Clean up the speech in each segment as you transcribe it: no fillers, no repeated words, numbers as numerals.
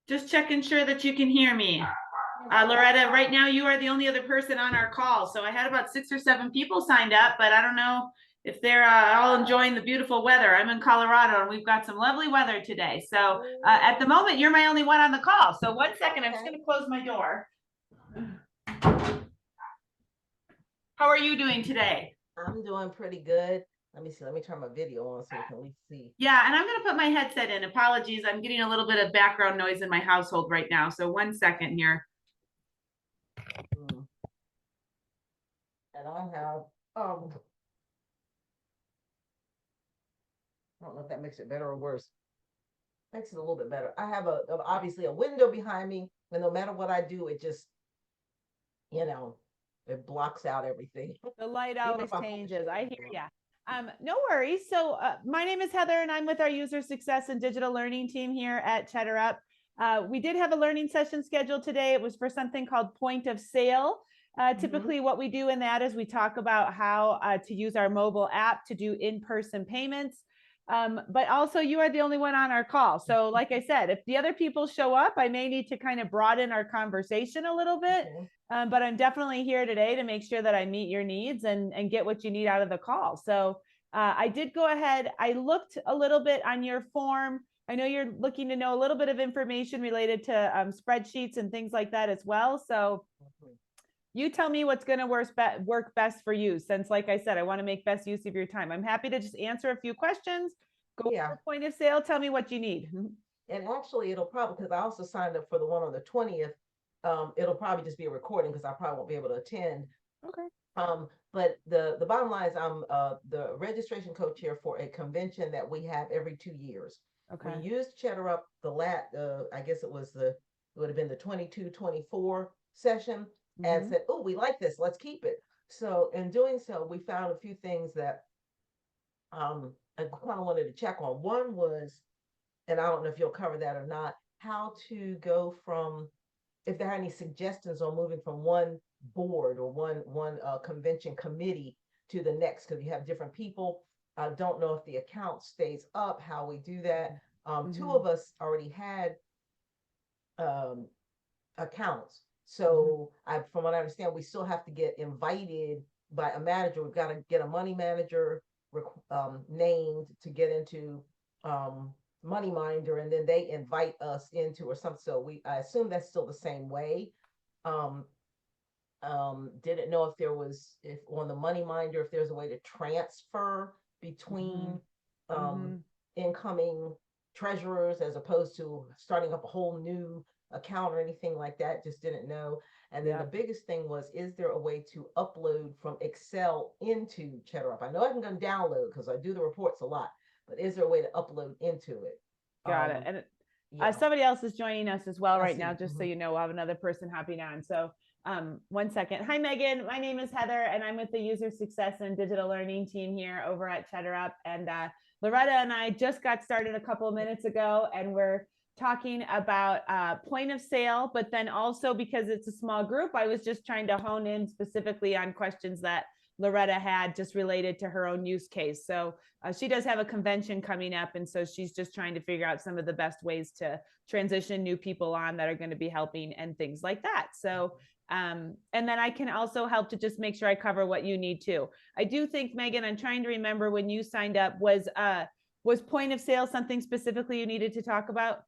Just checking sure that you can hear me. Loretta, right now you are the only other person on our call. So I had about 6 or 7 people signed up, but I don't know if they're all enjoying the beautiful weather. I'm in Colorado and we've got some lovely weather today. So at the moment, you're my only one on the call. So 1 second, I'm just going to close my door. How are you doing today? I'm doing pretty good. Let me see. Let me turn my video on so we can at least see. Yeah, and I'm going to put my headset in. Apologies. I'm getting a little bit of background noise in my household right now. So 1 second here. And I have I don't know if that makes it better or worse. Makes it a little bit better. I have obviously a window behind me, and no matter what I do, it just, you know, it blocks out everything. The light Even always if I changes. I hear ya. No worries. So my name is Heather, and I'm with our user success and digital learning team here at Cheddar Up. We did have a learning session scheduled today. It was for something called point of sale. Typically, what we do in that is we talk about how to use our mobile app to do in-person payments. But also, you are the only one on our call. So, like I said, if the other people show up, I may need to kind of broaden our conversation a little bit. Okay. But I'm definitely here today to make sure that I meet your needs and get what you need out of the call. So I did go ahead. I looked a little bit on your form. I know you're looking to know a little bit of information related to spreadsheets and things like that as well. So you tell me what's going to work best for you, since, like I said, I want to make best use of your time. I'm happy to just answer a few questions. Go Yeah. over point of sale. Tell me what you need. And actually, it'll probably, because I also signed up for the one on the 20th. It'll probably just be a recording because I probably won't be able to attend. Okay. But the bottom line is I'm the registration coach here for a convention that we have every 2 years. Okay. We used Cheddar Up I guess it would have been the 22-24 session, and said, oh, we like this, let's keep it. So in doing so, we found a few things that I kind of wanted to check on. One was, and I don't know if you'll cover that or not, how to go from, if there are any suggestions on moving from one board or one convention committee to the next, because you have different people. I don't know if the account stays up, how we do that. Two of us already had accounts. So from what I understand, we still have to get invited by a manager. We've got to get a money manager named to get into Money Minder, and then they invite us into or something. So I assume that's still the same way. Didn't know if on the Money Minder, if there's a way to transfer between incoming treasurers as opposed to starting up a whole new account or anything like that. Just didn't know. And then the biggest thing was, is there a way to upload from Excel into Cheddar Up? I know I can go download because I do the reports a lot, but is there a way to upload into it? Got it. And somebody else is joining us as well right now, just so you know. We'll have another person hopping on. So 1 second. Hi, Megan. My name is Heather, and I'm with the user success and digital learning team here over at Cheddar Up. And Loretta and I just got started a couple of minutes ago, and we're talking about point of sale, but then also, because it's a small group, I was just trying to hone in specifically on questions that Loretta had just related to her own use case. So she does have a convention coming up, and so she's just trying to figure out some of the best ways to transition new people on that are going to be helping and things like that. So and then I can also help to just make sure I cover what you need too. I do think, Megan, I'm trying to remember, when you signed up, was point of sale something specifically you needed to talk about?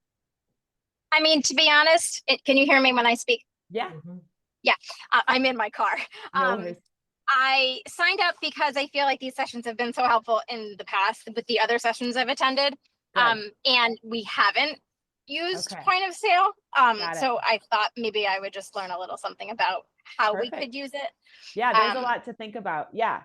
I mean, to be honest, can you hear me when I speak? Yeah. Yeah, I'm in my car. No worries. I signed up because I feel like these sessions have been so helpful in the past with the other sessions I've attended. And we haven't used point of sale. So I thought maybe I would just learn a little something about how we could use it. Yeah, there's a lot to think about. Yeah.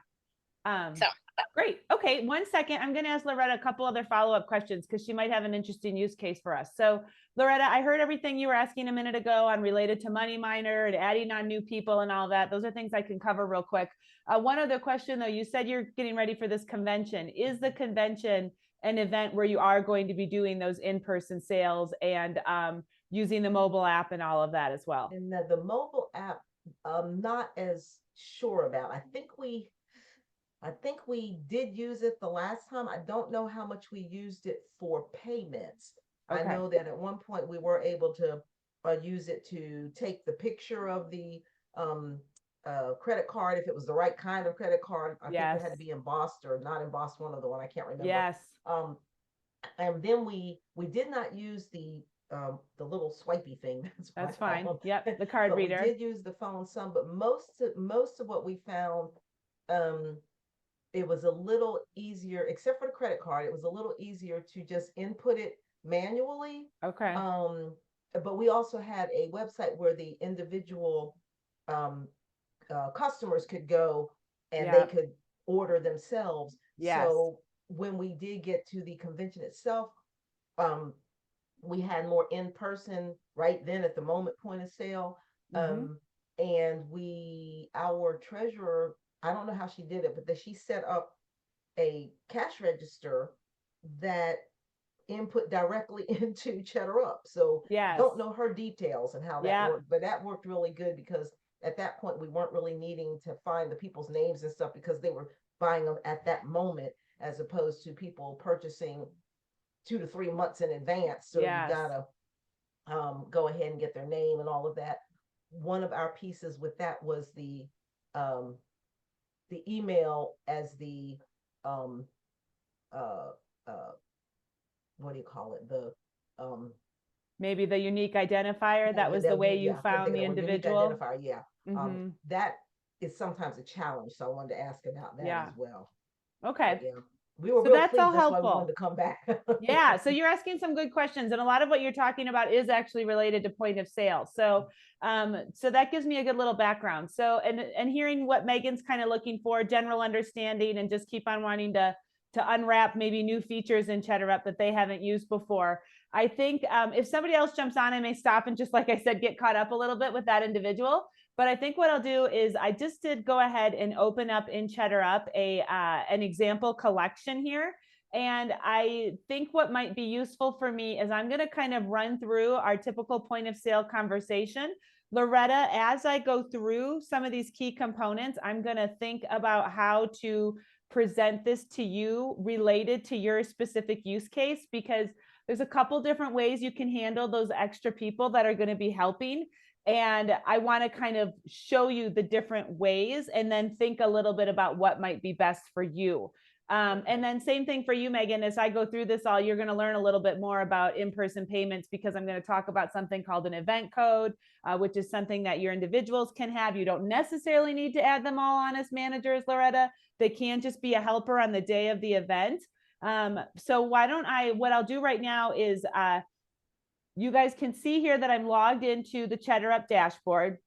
So great. Okay, 1 second. I'm going to ask Loretta a couple other follow-up questions because she might have an interesting use case for us. So Loretta, I heard everything you were asking a minute ago on related to Money Miner and adding on new people and all that. Those are things I can cover real quick. One other question though, you said you're getting ready for this convention. Is the convention an event where you are going to be doing those in-person sales and using the mobile app and all of that as well? And the mobile app, I'm not as sure about. I think we did use it the last time. I don't know how much we used it for payments. I Okay. know that at one point we were able to use it to take the picture of the credit card if it was the right kind of credit card. I think Yes. it had to be embossed or not embossed, one of the one, I can't remember. Yes. And then we did not use the little swipey thing. That's fine. Yep, the card But reader. we did use the phone some, but most of what we found, it was a little easier, except for the credit card, it was a little easier to just input it manually. Okay. But we also had a website where the individual customers could go and they could order themselves. Yes. So when we did get to the convention itself, we had more in person right then at the moment point of sale. And our treasurer, I don't know how she did it, but that she set up a cash register that input directly into Cheddar Up. So yes. don't know her details and how that worked, but that worked really good because at that point we weren't really needing to find the people's names and stuff because they were buying them at that moment, as opposed to people purchasing 2 to 3 months in advance. So yes. you gotta go ahead and get their name and all of that. One of our pieces with that was the email as the what do you call it? The maybe the unique identifier. That was the way you found the individual. Unique identifier, yeah. That is sometimes a challenge, so I wanted to ask about that as well. Okay. But, yeah. We were so real that's pleased. all That's helpful. why we wanted to come back. Yeah, so you're asking some good questions, and a lot of what you're talking about is actually related to point of sale. So so that gives me a good little background. So and hearing what Megan's kind of looking for, general understanding, and just keep on wanting to unwrap maybe new features in Cheddar Up that they haven't used before. I think if somebody else jumps on, I may stop and just, like I said, get caught up a little bit with that individual. But I think what I'll do is I just did go ahead and open up in Cheddar Up an example collection here. And I think what might be useful for me is I'm going to kind of run through our typical point of sale conversation. Loretta, as I go through some of these key components, I'm going to think about how to present this to you related to your specific use case, because there's a couple different ways you can handle those extra people that are going to be helping. And I want to kind of show you the different ways and then think a little bit about what might be best for you. And then same thing for you, Megan, as I go through this all, you're going to learn a little bit more about in-person payments, because I'm going to talk about something called an event code, which is something that your individuals can have. You don't necessarily need to add them all on as managers, Loretta. They can just be a helper on the day of the event. So what I'll do right now is you guys can see here that I'm logged into the Cheddar Up dashboard.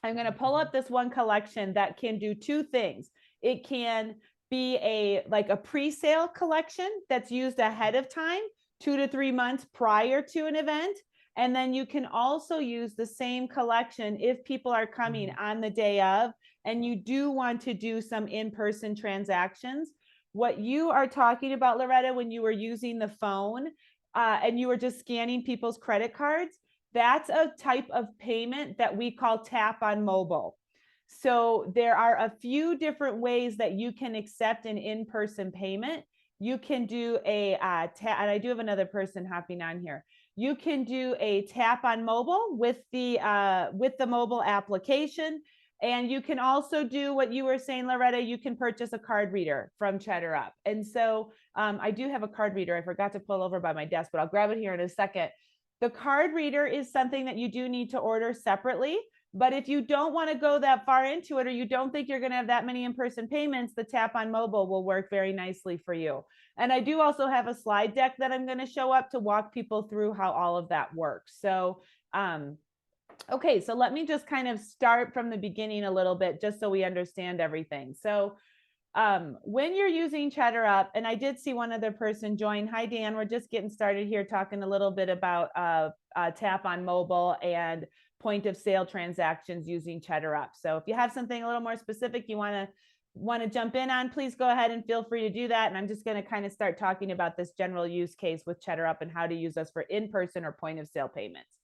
I'm going to pull up this one collection that can do two things. It can be a pre-sale collection that's used ahead of time, 2 to 3 months prior to an event. And then you can also use the same collection if people are coming on the day of, and you do want to do some in-person transactions. What you are talking about, Loretta, when you were using the phone and you were just scanning people's credit cards, that's a type of payment that we call tap on mobile. So there are a few different ways that you can accept an in-person payment. You can do a and I do have another person hopping on here. You can do a tap on mobile with the mobile application. And you can also do what you were saying, Loretta, you can purchase a card reader from Cheddar Up. And so I do have a card reader. I forgot to pull over by my desk, but I'll grab it here in a second. The card reader is something that you do need to order separately. But if you don't want to go that far into it, or you don't think you're going to have that many in-person payments, the tap on mobile will work very nicely for you. And I do also have a slide deck that I'm going to show up to walk people through how all of that works. So, okay, so let me just kind of start from the beginning a little bit, just so we understand everything. So when you're using Cheddar Up, and I did see one other person join. Hi, Dan. We're just getting started here talking a little bit about tap on mobile and point of sale transactions using Cheddar Up. So if you have something a little more specific you want to jump in on, please go ahead and feel free to do that. And I'm just going to kind of start talking about this general use case with Cheddar Up and how to use us for in-person or point of sale payments.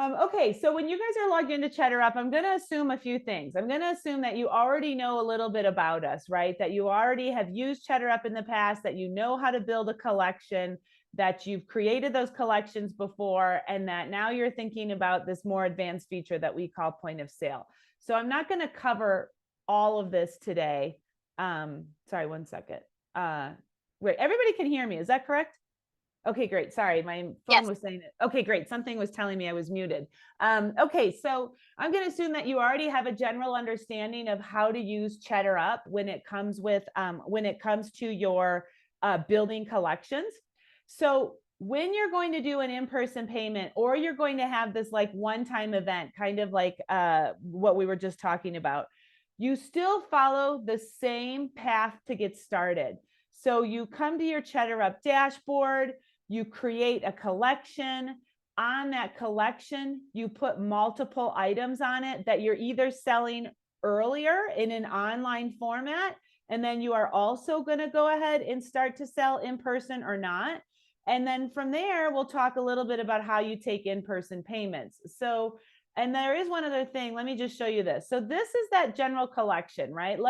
Okay, so when you guys are logged into Cheddar Up, I'm going to assume a few things. I'm going to assume that you already know a little bit about us, right? That you already have used Cheddar Up in the past, that you know how to build a collection, that you've created those collections before, and that now you're thinking about this more advanced feature that we call point of sale. So I'm not going to cover all of this today. Sorry, one second. Wait, everybody can hear me. Is that correct? Okay, great. Sorry, my phone was saying it. Okay, great. Something was telling me I was muted. Okay, so I'm going to assume that you already have a general understanding of how to use Cheddar Up when it comes to your building collections. So when you're going to do an in-person payment, or you're going to have this like one-time event, kind of like what we were just talking about, you still follow the same path to get started. So you come to your Cheddar Up dashboard, you create a collection. On that collection, you put multiple items on it that you're either selling earlier in an online format, and then you are also going to go ahead and start to sell in person or not. And then from there, we'll talk a little bit about how you take in-person payments. So, and there is one other thing. Let me just show you this. So this is that general collection, right?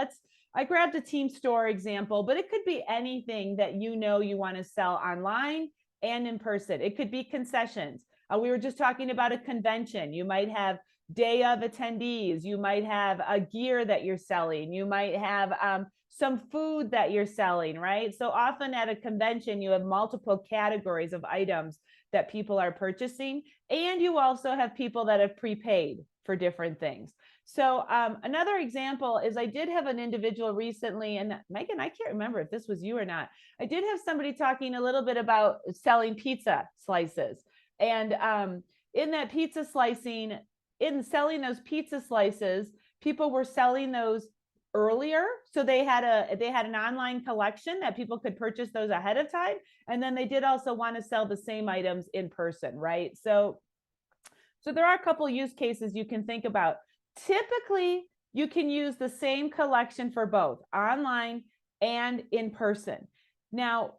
I grabbed a team store example, but it could be anything that you want to sell online and in person. It could be concessions. We were just talking about a convention. You might have day of attendees. You might have a gear that you're selling. You might have some food that you're selling, right? So often at a convention, you have multiple categories of items that people are purchasing. And you also have people that have prepaid for different things. So another example is I did have an individual recently, and Megan, I can't remember if this was you or not. I did have somebody talking a little bit about selling pizza slices. And in that pizza slicing, in selling those pizza slices, people were selling those earlier. So they had an online collection that people could purchase those ahead of time. And then they did also want to sell the same items in person, right? So there are a couple use cases you can think about. Typically, you can use the same collection for both online and in person. Now,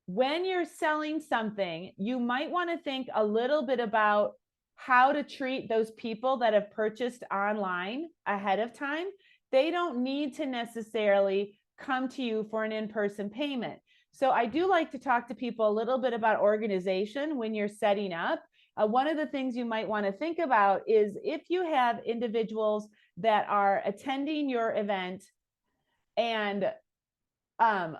when you're selling something, you might want to think a little bit about how to treat those people that have purchased online ahead of time. They don't need to necessarily come to you for an in-person payment. So I do like to talk to people a little bit about organization when you're setting up. One of the things you might want to think about is if you have individuals that are attending your event and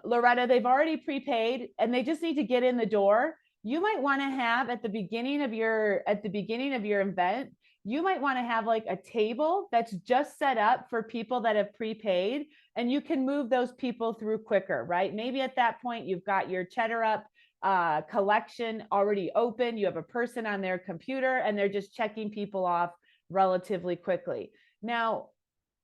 Loretta, they've already prepaid and they just need to get in the door. You might want to have at the beginning of your event, you might want to have like a table that's just set up for people that have prepaid, and you can move those people through quicker, right? Maybe at that point you've got your Cheddar Up collection already open. You have a person on their computer and they're just checking people off relatively quickly. Now,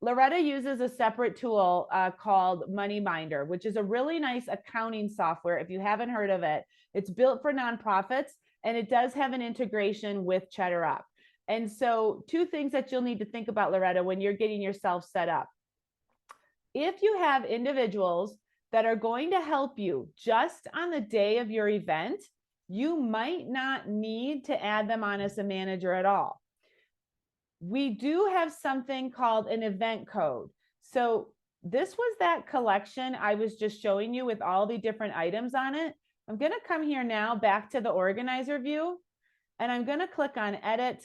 Loretta uses a separate tool called MoneyMinder, which is a really nice accounting software. If you haven't heard of it, it's built for nonprofits and it does have an integration with Cheddar Up. And so two things that you'll need to think about, Loretta, when you're getting yourself set up. If you have individuals that are going to help you just on the day of your event, you might not need to add them on as a manager at all. We do have something called an event code. So this was that collection I was just showing you with all the different items on it. I'm going to come here now back to the organizer view, and I'm going to click on edit,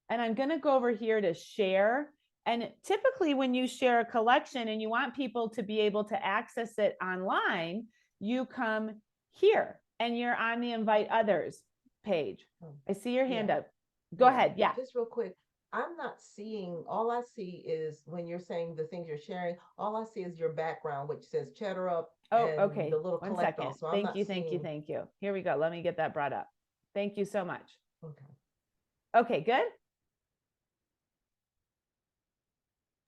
and I'm going to go over here to share. And typically when you share a collection and you want people to be able to access it online, you come here and you're on the invite others page. I see your hand up. Go ahead. Yeah. Just real quick. I'm not seeing, all I see is when you're saying the things you're sharing, all I see is your background, which says Cheddar Up. Oh, okay. The little One collect second. all. So thank you. Here we go. Let me get that brought up. Thank you so much. Okay. Okay, good.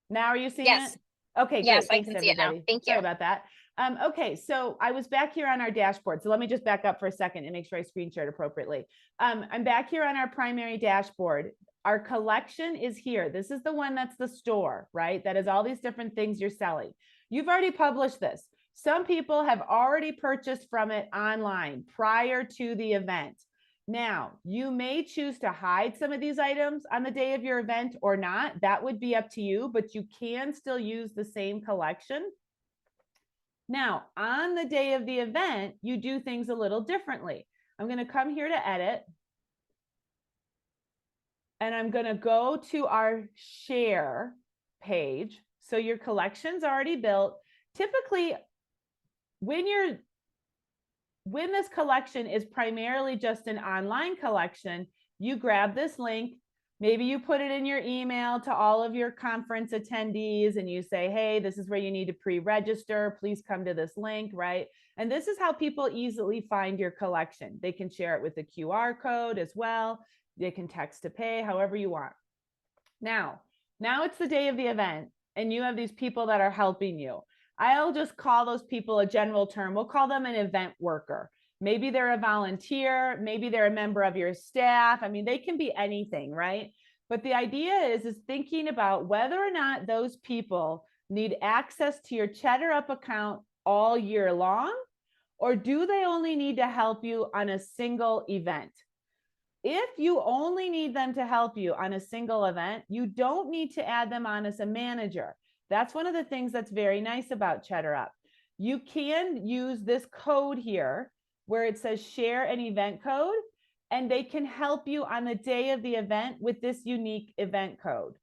Now are you seeing Yes. it? Okay, yes, great. Thanks, I can see it now. everybody. Thank you. Sorry about that. Okay, so I was back here on our dashboard. So let me just back up for a second and make sure I screen shared appropriately. I'm back here on our primary dashboard. Our collection is here. This is the one that's the store, right? That is all these different things you're selling. You've already published this. Some people have already purchased from it online prior to the event. Now, you may choose to hide some of these items on the day of your event or not. That would be up to you, but you can still use the same collection. Now, on the day of the event, you do things a little differently. I'm going to come here to edit. And I'm going to go to our share page. So your collection's already built. Typically, when this collection is primarily just an online collection, you grab this link. Maybe you put it in your email to all of your conference attendees and you say, hey, this is where you need to pre-register. Please come to this link, right? And this is how people easily find your collection. They can share it with the QR code as well. They can text to pay, however you want. Now it's the day of the event and you have these people that are helping you. I'll just call those people a general term. We'll call them an event worker. Maybe they're a volunteer, maybe they're a member of your staff. I mean, they can be anything, right? But the idea is thinking about whether or not those people need access to your Cheddar Up account all year long, or do they only need to help you on a single event? If you only need them to help you on a single event, you don't need to add them on as a manager. That's one of the things that's very nice about Cheddar Up. You can use this code here where it says share an event code, and they can help you on the day of the event with this unique event code.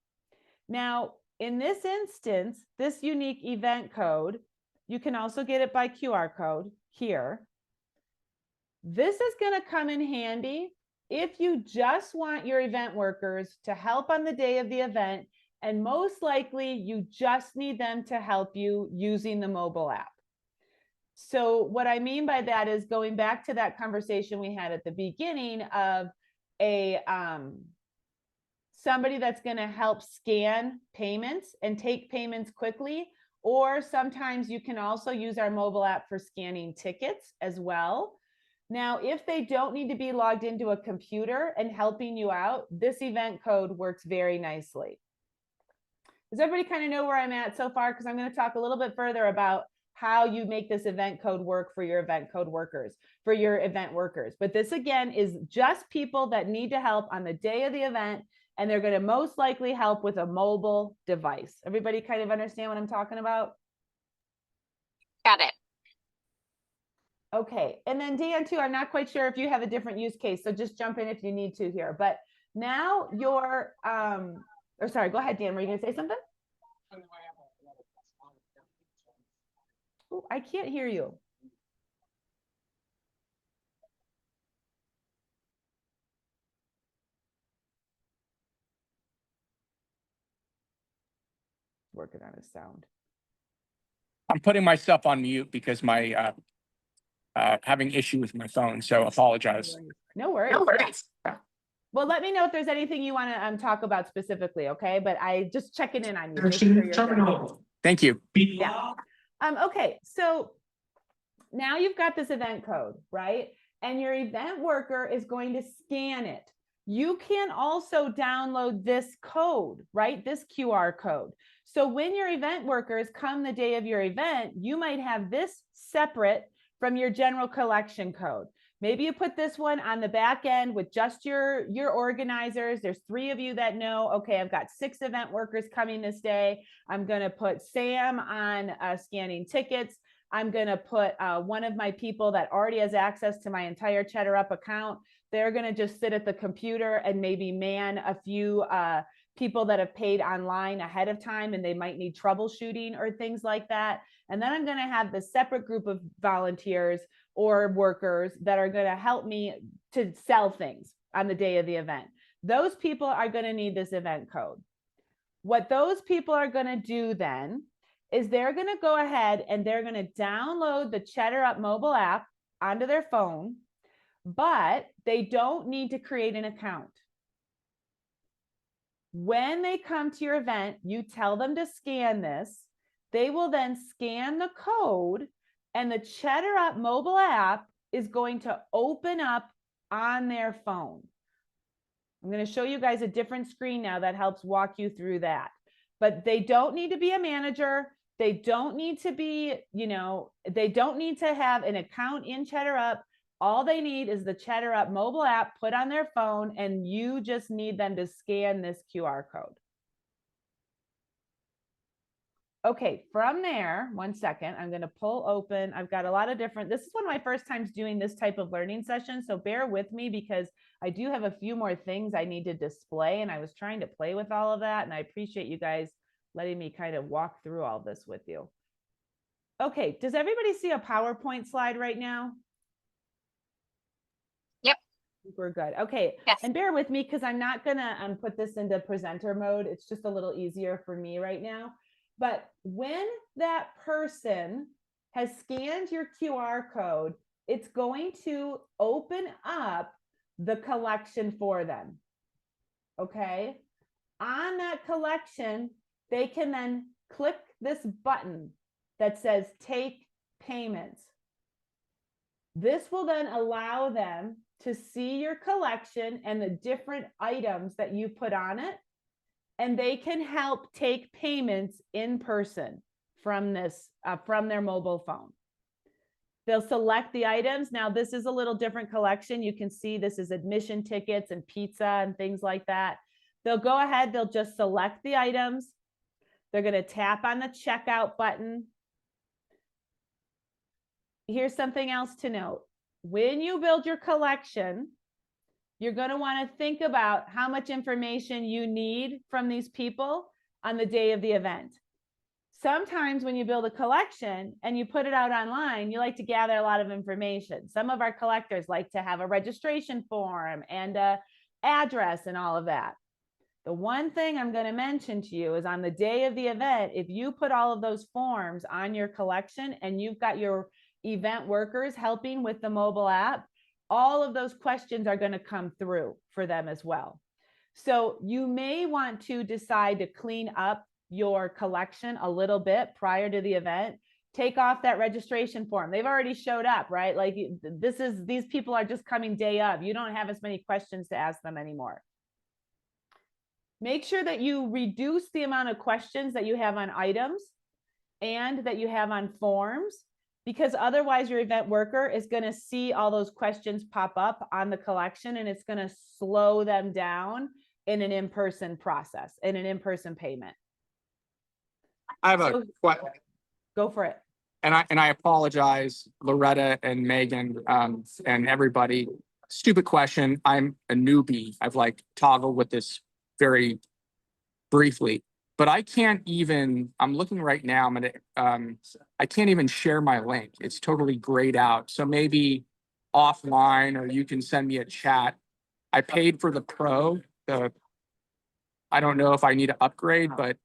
Now, in this instance, this unique event code, you can also get it by QR code here. This is going to come in handy if you just want your event workers to help on the day of the event, and most likely you just need them to help you using the mobile app. So what I mean by that is going back to that conversation we had at the beginning of somebody that's going to help scan payments and take payments quickly, or sometimes you can also use our mobile app for scanning tickets as well. Now, if they don't need to be logged into a computer and helping you out, this event code works very nicely. Does everybody kind of know where I'm at so far? Because I'm going to talk a little bit further about how you make this event code work for your event code workers, for your event workers. But this, again, is just people that need to help on the day of the event, and they're going to most likely help with a mobile device. Everybody kind of understand what I'm talking about? Got it. Okay, and then Dan too, I'm not quite sure if you have a different use case, so just jump in if you need to here. But now you're, or sorry, go ahead, Dan, were you gonna say something? Oh, I can't hear you. Working on his sound. I'm putting myself on mute because my having issue with my phone, so apologize. No worries. No worries. Well, let me know if there's anything you want to talk about specifically, okay? But I just checking in on you. Sure you're Thank you. Yeah. Okay, so now you've got this event code, right? And your event worker is going to scan it. You can also download this code, right? This QR code. So when your event workers come the day of your event, you might have this separate from your general collection code. Maybe you put this one on the back end with just your organizers. There's 3 of you that know, okay, I've got 6 event workers coming this day. I'm going to put Sam on scanning tickets. I'm going to put one of my people that already has access to my entire Cheddar Up account. They're going to just sit at the computer and maybe man a few people that have paid online ahead of time and they might need troubleshooting or things like that. And then I'm going to have the separate group of volunteers or workers that are going to help me to sell things on the day of the event. Those people are going to need this event code. What those people are going to do then is they're going to go ahead and they're going to download the Cheddar Up mobile app onto their phone, but they don't need to create an account. When they come to your event, you tell them to scan this. They will then scan the code, and the Cheddar Up mobile app is going to open up on their phone. I'm going to show you guys a different screen now that helps walk you through that. But they don't need to be a manager. They don't need to be, they don't need to have an account in Cheddar Up. All they need is the Cheddar Up mobile app put on their phone, and you just need them to scan this QR code. Okay, from there, 1 second, I'm going to pull open. I've got a lot of different, this is one of my first times doing this type of learning session. So bear with me because I do have a few more things I need to display, and I was trying to play with all of that. And I appreciate you guys letting me kind of walk through all this with you. Okay, does everybody see a PowerPoint slide right now? Yep. We're good. Okay. Yes. And bear with me because I'm not going to put this into presenter mode. It's just a little easier for me right now. But when that person has scanned your QR code, it's going to open up the collection for them. Okay. On that collection, they can then click this button that says take payments. This will then allow them to see your collection and the different items that you put on it, and they can help take payments in person from this, from their mobile phone. They'll select the items. Now, this is a little different collection. You can see this is admission tickets and pizza and things like that. They'll go ahead, they'll just select the items. They're going to tap on the checkout button. Here's something else to note. When you build your collection, you're going to want to think about how much information you need from these people on the day of the event. Sometimes when you build a collection and you put it out online, you like to gather a lot of information. Some of our collectors like to have a registration form and an address and all of that. The one thing I'm going to mention to you is on the day of the event, if you put all of those forms on your collection and you've got your event workers helping with the mobile app, all of those questions are going to come through for them as well. So you may want to decide to clean up your collection a little bit prior to the event. Take off that registration form. They've already showed up, right? Like these people are just coming day of. You don't have as many questions to ask them anymore. Make sure that you reduce the amount of questions that you have on items and that you have on forms, because otherwise your event worker is going to see all those questions pop up on the collection, and it's going to slow them down in an in-person process, in an in-person payment. I have a question. Go for it. And I apologize, Loretta and Megan, and everybody. Stupid question. I'm a newbie. I've like toggled with this very briefly, but I can't even, I'm looking right now, I'm gonna, I can't even share my link. It's totally grayed out. So maybe offline, or you can send me a chat. I paid for the Pro. I don't know if I need to upgrade, but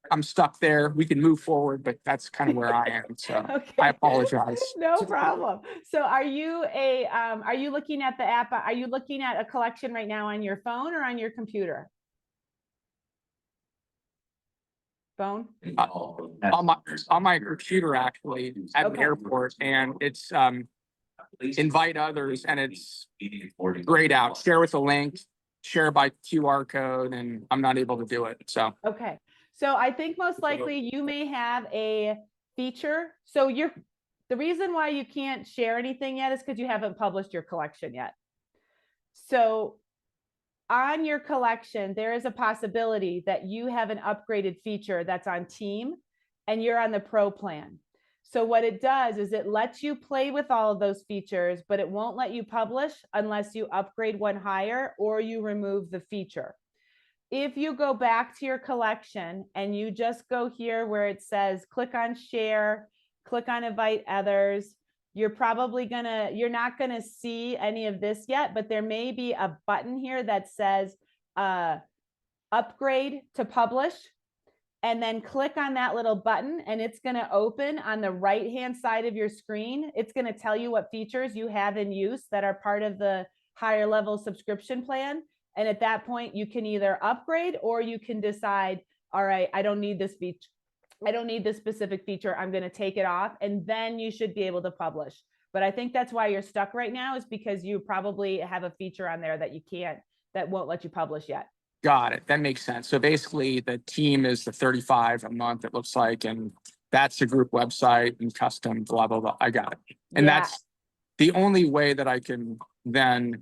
I'm stuck there. We can move forward, but that's kind of where I am. So Okay. I apologize. No problem. So are you looking at the app? Are you looking at a collection right now on your phone or on your computer? Phone? On my computer, actually, at an airport, and it's invite others, and it's grayed out. Share with a link, share by QR code, and I'm not able to do it. So okay. So I think most likely you may have a feature. So the reason why you can't share anything yet is because you haven't published your collection yet. So on your collection, there is a possibility that you have an upgraded feature that's on Team and you're on the Pro plan. So what it does is it lets you play with all of those features, but it won't let you publish unless you upgrade one higher or you remove the feature. If you go back to your collection and you just go here where it says click on share, click on invite others, you're not gonna see any of this yet, but there may be a button here that says upgrade to publish, and then click on that little button and it's gonna open on the right-hand side of your screen. It's gonna tell you what features you have in use that are part of the higher level subscription plan. And at that point, you can either upgrade or you can decide, all right, I don't need this feature. I don't need this specific feature. I'm going to take it off, and then you should be able to publish. But I think that's why you're stuck right now, is because you probably have a feature on there that you can't, that won't let you publish yet. got it. That makes sense. So basically the Team is the 35 a month, it looks like, and that's the group website and custom, blah, blah, blah. I got it. And that's the only way that I can then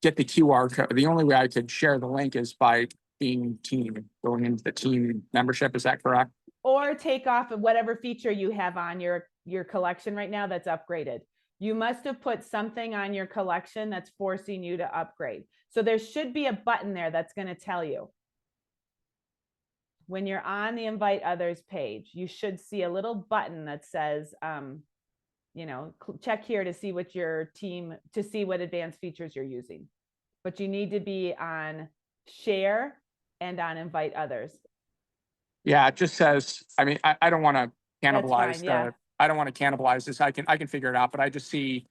get the QR code. The only way I could share the link is by being team, going into the team membership. Is that correct? Or take off of whatever feature you have on your collection right now that's upgraded. You must have put something on your collection that's forcing you to upgrade. So there should be a button there that's going to tell you. When you're on the invite others page, you should see a little button that says, you know, check here to see what your team, to see what advanced features you're using. But you need to be on share and on invite others. Yeah, it just says, I mean, I don't want to cannibalize fine, yeah. I don't want to cannibalize this. I can figure it out, but I just see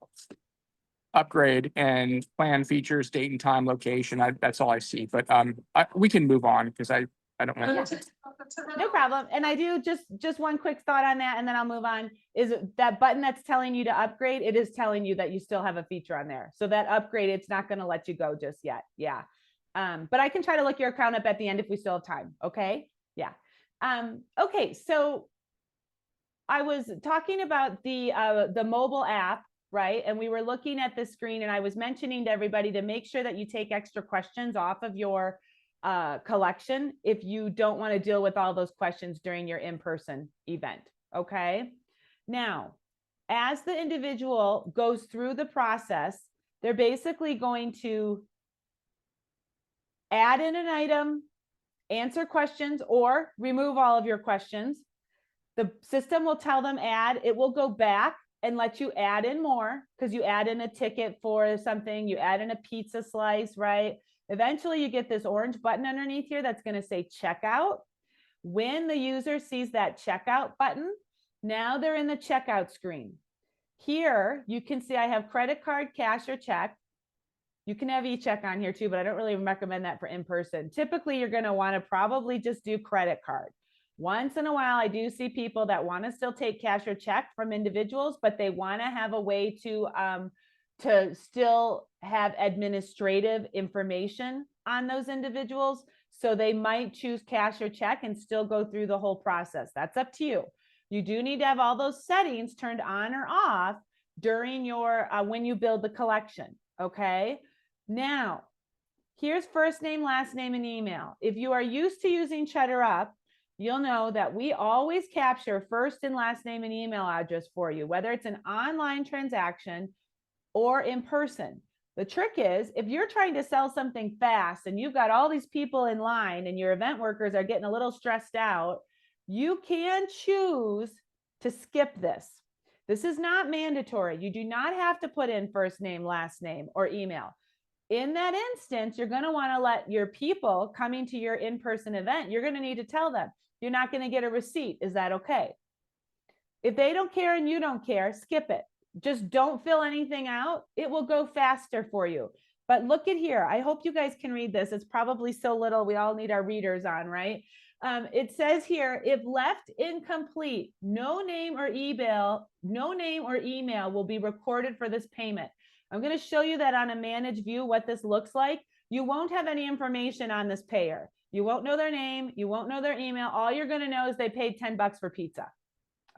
upgrade and plan features, date and time, location. That's all I see. But we can move on because I don't want to. No problem. And I do just one quick thought on that, and then I'll move on, is that button that's telling you to upgrade, it is telling you that you still have a feature on there. So that upgrade, it's not going to let you go just yet. Yeah. But I can try to look your account up at the end if we still have time. Okay. Yeah. Okay. So I was talking about the mobile app, right? And we were looking at the screen, and I was mentioning to everybody to make sure that you take extra questions off of your collection if you don't want to deal with all those questions during your in-person event. Okay. Now, as the individual goes through the process, they're basically going to add in an item, answer questions, or remove all of your questions. The system will tell them add. It will go back and let you add in more, because you add in a ticket for something, you add in a pizza slice, right? Eventually you get this orange button underneath here that's going to say checkout. When the user sees that checkout button, now they're in the checkout screen. Here you can see I have credit card, cash, or check. You can have e-check on here too, but I don't really recommend that for in-person. Typically, you're going to want to probably just do credit card. Once in a while, I do see people that want to still take cash or check from individuals, but they want to have a way to still have administrative information on those individuals. So they might choose cash or check and still go through the whole process. That's up to you. You do need to have all those settings turned on or off during your when you build the collection. Okay. Now, here's first name, last name, and email. If you are used to using Cheddar Up, you'll know that we always capture first and last name and email address for you, whether it's an online transaction or in person. The trick is, if you're trying to sell something fast and you've got all these people in line and your event workers are getting a little stressed out, you can choose to skip this. This is not mandatory. You do not have to put in first name, last name, or email. In that instance, you're going to want to let your people coming to your in-person event, you're going to need to tell them, you're not going to get a receipt. Is that okay? If they don't care and you don't care, skip it. Just don't fill anything out. It will go faster for you. But look at here. I hope you guys can read this. It's probably so little. We all need our readers on, right? It says here, if left incomplete, no name or email will be recorded for this payment. I'm going to show you that on a managed view, what this looks like. You won't have any information on this payer. You won't know their name. You won't know their email. All you're going to know is they paid $10 for pizza.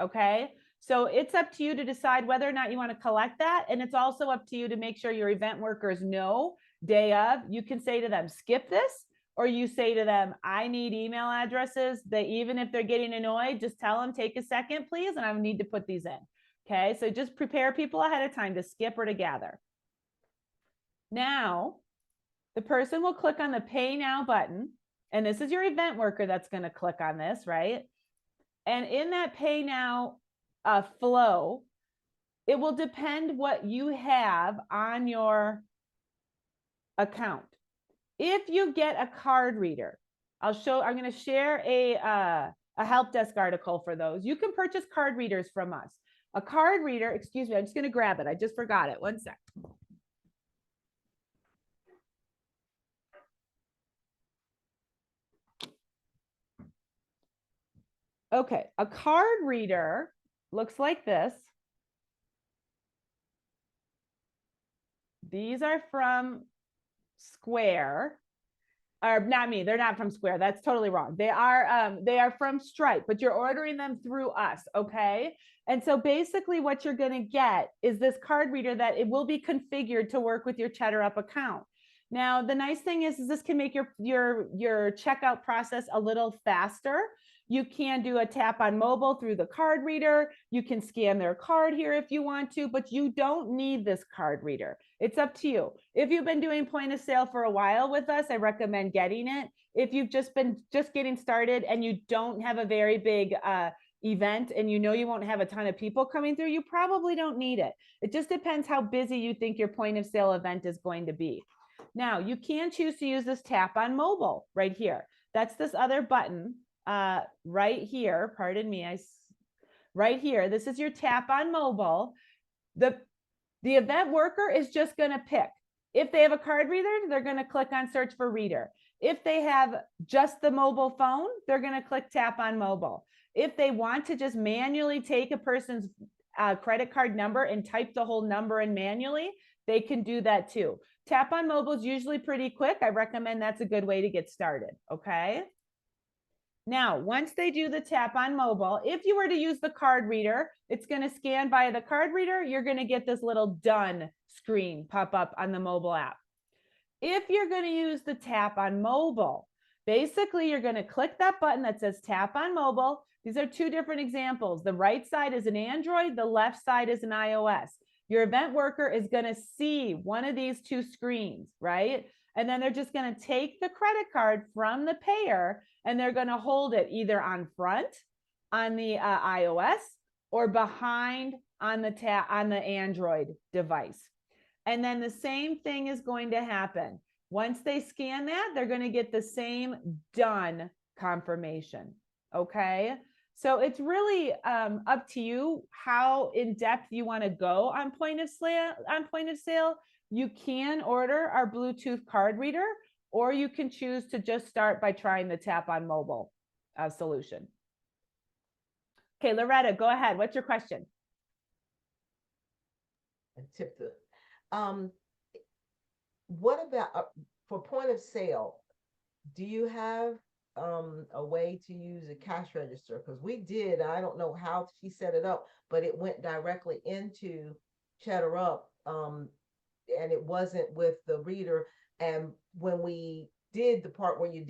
Okay. So it's up to you to decide whether or not you want to collect that. And it's also up to you to make sure your event workers know day of. You can say to them, skip this, or you say to them, I need email addresses. That even if they're getting annoyed, just tell them, take a second, please, and I need to put these in. Okay. So just prepare people ahead of time to skip or to gather. Now, the person will click on the Pay Now button, and this is your event worker that's going to click on this, right? And in that Pay Now flow, it will depend what you have on your account. If you get a card reader, I'm going to share a help desk article for those. You can purchase card readers from us. A card reader, excuse me, I'm just going to grab it. I just forgot it. One sec. Okay, a card reader looks like this. These are from Square, or not me. They're not from Square. That's totally wrong. They are from Stripe, but you're ordering them through us. Okay. And so basically what you're going to get is this card reader that it will be configured to work with your Cheddar Up account. Now, the nice thing is this can make your checkout process a little faster. You can do a tap on mobile through the card reader. You can scan their card here if you want to, but you don't need this card reader. It's up to you. If you've been doing point of sale for a while with us, I recommend getting it. If you've just getting started and you don't have a very big event and you know you won't have a ton of people coming through, you probably don't need it. It just depends how busy you think your point of sale event is going to be. Now, you can choose to use this tap on mobile right here. That's this other button right here. Pardon me. Right here. This is your tap on mobile. The event worker is just going to pick. If they have a card reader, they're going to click on search for reader. If they have just the mobile phone, they're going to click tap on mobile. If they want to just manually take a person's credit card number and type the whole number in manually, they can do that too. Tap on mobile is usually pretty quick. I recommend that's a good way to get started. Okay. Now, once they do the tap on mobile, if you were to use the card reader, it's going to scan via the card reader. You're going to get this little done screen pop up on the mobile app. If you're going to use the tap on mobile, basically you're going to click that button that says tap on mobile. These are two different examples. The right side is an Android, the left side is an iOS. Your event worker is going to see one of these two screens, right? And then they're just going to take the credit card from the payer and they're going to hold it either on front on the iOS or behind on the Android device. And then the same thing is going to happen. Once they scan that, they're going to get the same done confirmation. Okay. So it's really up to you how in depth you want to go on point of sale. You can order our Bluetooth card reader, or you can choose to just start by trying the tap on mobile solution. Okay, Loretta, go ahead. What's your question? What about for point of sale? Do you have a way to use a cash register? Because we did, I don't know how she set it up, but it went directly into Cheddar Up, and it wasn't with the reader. And when we did the part where you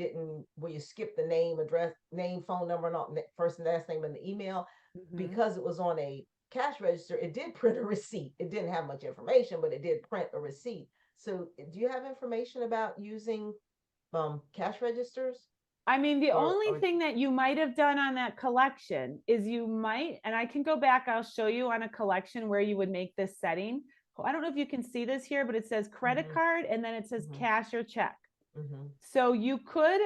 skipped the name, address, name, phone number, not first and last name, and the email, because it was on a cash register, it did print a receipt. It didn't have much information, but it did print a receipt. So do you have information about using cash registers? I mean, the only thing that you might have done on that collection is you might, and I can go back, I'll show you on a collection where you would make this setting. I don't know if you can see this here, but it says credit card and then it says cash or check. So you could,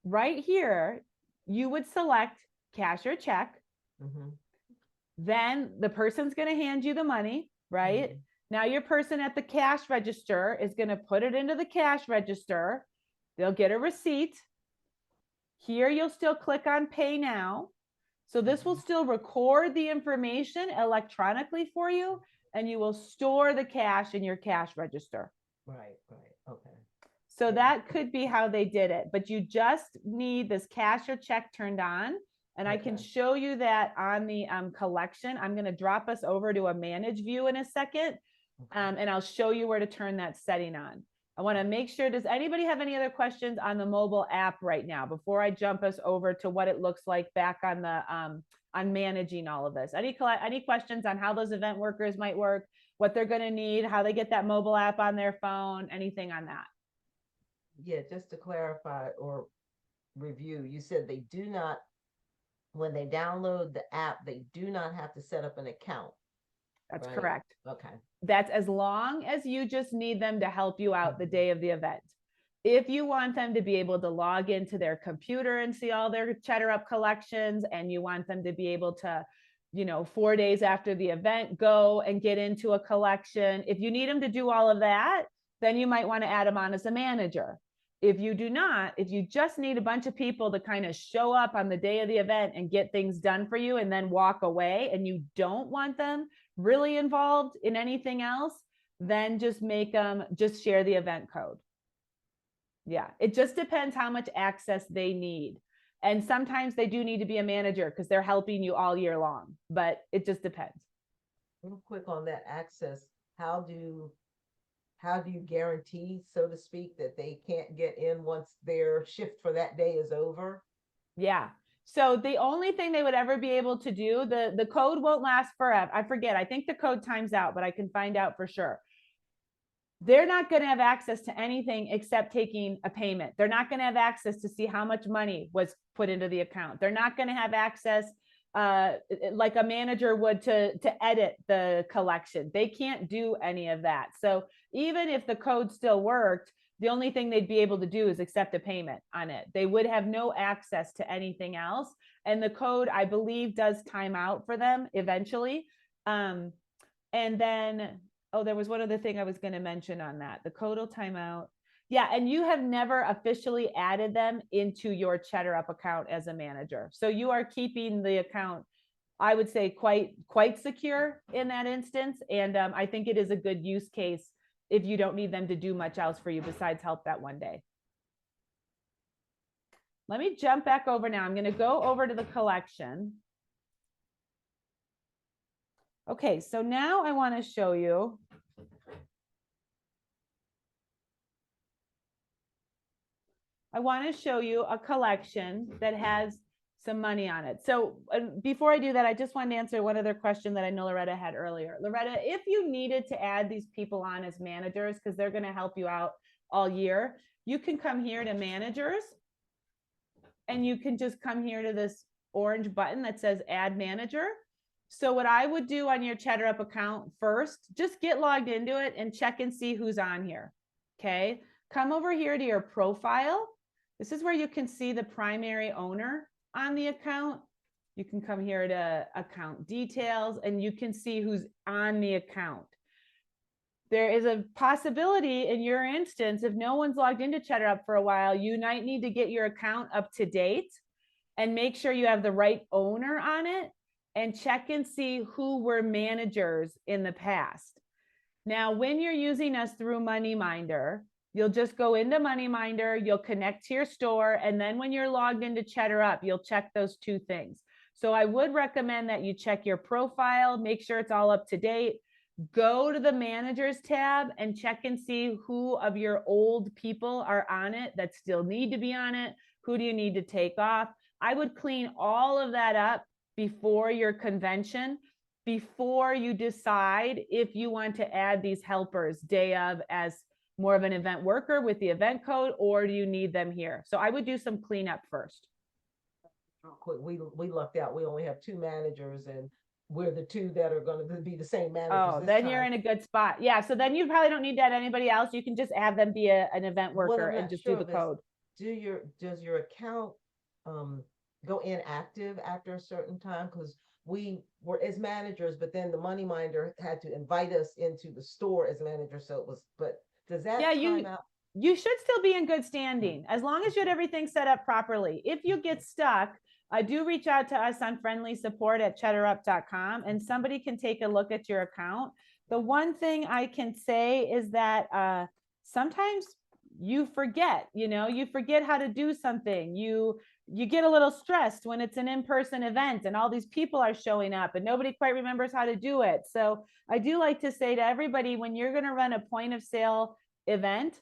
right here, you would select cash or check. Then the person's going to hand you the money, right? Now your person at the cash register is going to put it into the cash register. They'll get a receipt. Here you'll still click on pay now. So this will still record the information electronically for you, and you will store the cash in your cash register. Right. Okay. So that could be how they did it, but you just need this cash or check turned on. And I can show you that on the collection. I'm going to drop us over to a manage view in a second. And I'll show you where to turn that setting on. I want to make sure, does anybody have any other questions on the mobile app right now before I jump us over to what it looks like back on the on managing all of this? Any questions on how those event workers might work, what they're going to need, how they get that mobile app on their phone, anything on that? Yeah, just to clarify or review, you said they do not, when they download the app, they do not have to set up an account. That's correct. Okay. That's as long as you just need them to help you out the day of the event. If you want them to be able to log into their computer and see all their Cheddar Up collections, and you want them to be able to, 4 days after the event, go and get into a collection. If you need them to do all of that, then you might want to add them on as a manager. If you do not, if you just need a bunch of people to kind of show up on the day of the event and get things done for you and then walk away, and you don't want them really involved in anything else, then just make them just share the event code. Yeah, it just depends how much access they need. And sometimes they do need to be a manager because they're helping you all year long, but it just depends. Real quick on that access, how how do you guarantee, so to speak, that they can't get in once their shift for that day is over? Yeah. So the only thing they would ever be able to do, the code won't last forever. I forget. I think the code times out, but I can find out for sure. They're not going to have access to anything except taking a payment. They're not going to have access to see how much money was put into the account. They're not going to have access like a manager would to edit the collection. They can't do any of that. So even if the code still worked, the only thing they'd be able to do is accept a payment on it. They would have no access to anything else. And the code, I believe, does time out for them eventually. And then, oh, there was one other thing I was going to mention on that. The code will time out. Yeah, and you have never officially added them into your Cheddar Up account as a manager. So you are keeping the account, I would say, quite secure in that instance. And I think it is a good use case if you don't need them to do much else for you besides help that one day. Let me jump back over now. I'm going to go over to the collection. Okay, so now I want to show you. I want to show you a collection that has some money on it. So before I do that, I just wanted to answer one other question that I know Loretta had earlier. Loretta, if you needed to add these people on as managers, because they're going to help you out all year, you can come here to managers and you can just come here to this orange button that says add manager. So what I would do on your Cheddar Up account first, just get logged into it and check and see who's on here. Okay. Come over here to your profile. This is where you can see the primary owner on the account. You can come here to account details and you can see who's on the account. There is a possibility in your instance, if no one's logged into Cheddar Up for a while, you might need to get your account up to date and make sure you have the right owner on it and check and see who were managers in the past. Now, when you're using us through MoneyMinder, you'll just go into MoneyMinder, you'll connect to your store, and then when you're logged into Cheddar Up, you'll check those two things. So I would recommend that you check your profile, make sure it's all up to date, go to the managers tab and check and see who of your old people are on it that still need to be on it. Who do you need to take off? I would clean all of that up before your convention, before you decide if you want to add these helpers day of as more of an event worker with the event code, or do you need them here? So I would do some cleanup first. Real quick, we lucked out. We only have 2 managers and we're the 2 that are going to be the same managers. Oh, then you're in a good spot. Yeah. So then you probably don't need to add anybody else. You can just have them be an event worker and just do the code. Does your account go inactive after a certain time? Because we were as managers, but then the MoneyMinder had to invite us into the store as managers. So it was, but does that time out? You should still be in good standing as long as you had everything set up properly. If you get stuck, do reach out to us on friendly support at cheddarup.com and somebody can take a look at your account. The one thing I can say is that sometimes you forget, you forget how to do something. You get a little stressed when it's an in-person event and all these people are showing up and nobody quite remembers how to do it. So I do like to say to everybody, when you're going to run a point of sale event,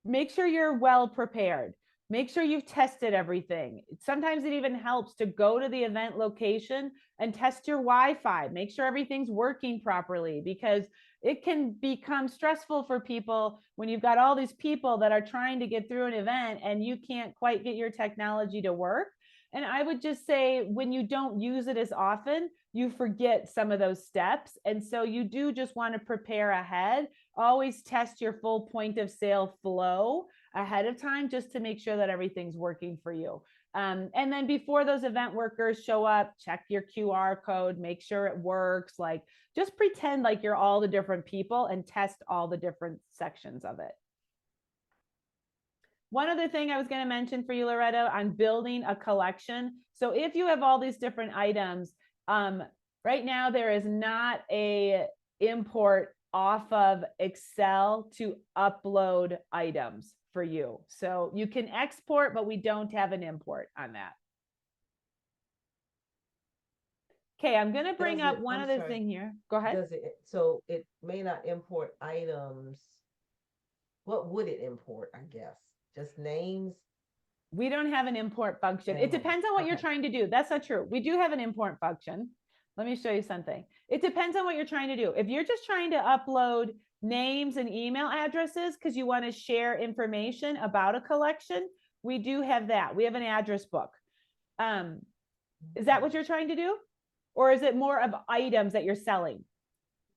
make sure you're well prepared. Make sure you've tested everything. Sometimes it even helps to go to the event location and test your Wi-Fi. Make sure everything's working properly, because it can become stressful for people when you've got all these people that are trying to get through an event and you can't quite get your technology to work. And I would just say, when you don't use it as often, you forget some of those steps. And so you do just want to prepare ahead. Always test your full point of sale flow ahead of time, just to make sure that everything's working for you. And then before those event workers show up, check your QR code, make sure it works. Like, just pretend like you're all the different people and test all the different sections of it. One other thing I was going to mention for you, Loretta, on building a collection. So if you have all these different items, right now there is not a import off of Excel to upload items for you. So you can export, but we don't have an import on that. Okay, I'm gonna bring Does up it- one I'm other sorry. thing here. Go ahead. Does it, so it may not import items. What would it import, I guess? Just names? We don't have an import function. It And names. depends on what you're Okay. trying to do. That's not true. We do have an import function. Let me show you something. It depends on what you're trying to do. If you're just trying to upload names and email addresses because you want to share information about a collection, we do have that. We have an address book. Is that what you're trying to do? Or is it more of items that you're selling?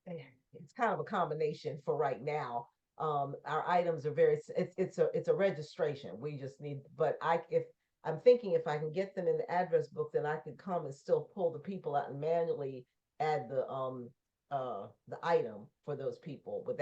It's kind of a combination for right now. Our items are very, it's a registration. We just need, but if I'm thinking if I can get them in the address book, then I could come and still pull the people out and manually add the item for those people. But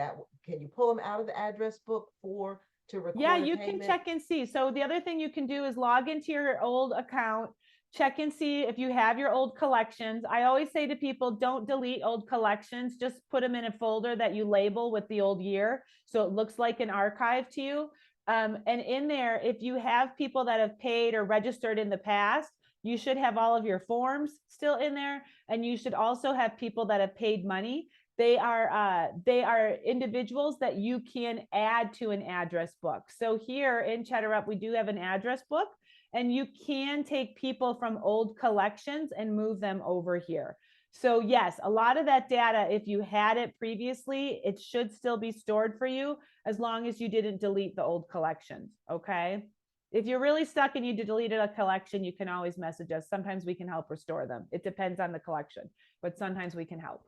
can you pull them out of the address book to record? Yeah, you can check and see. So the other thing you can do is log into your old account, check and see if you have your old collections. I always say to people, don't delete old collections, just put them in a folder that you label with the old year. So it looks like an archive to you. And in there, if you have people that have paid or registered in the past, you should have all of your forms still in there. And you should also have people that have paid money. They are individuals that you can add to an address book. So here in Cheddar Up, we do have an address book, and you can take people from old collections and move them over here. So yes, a lot of that data, if you had it previously, it should still be stored for you as long as you didn't delete the old collections, okay? If you're really stuck and you deleted a collection, you can always message us. Sometimes we can help restore them. It depends on the collection, but sometimes we can help.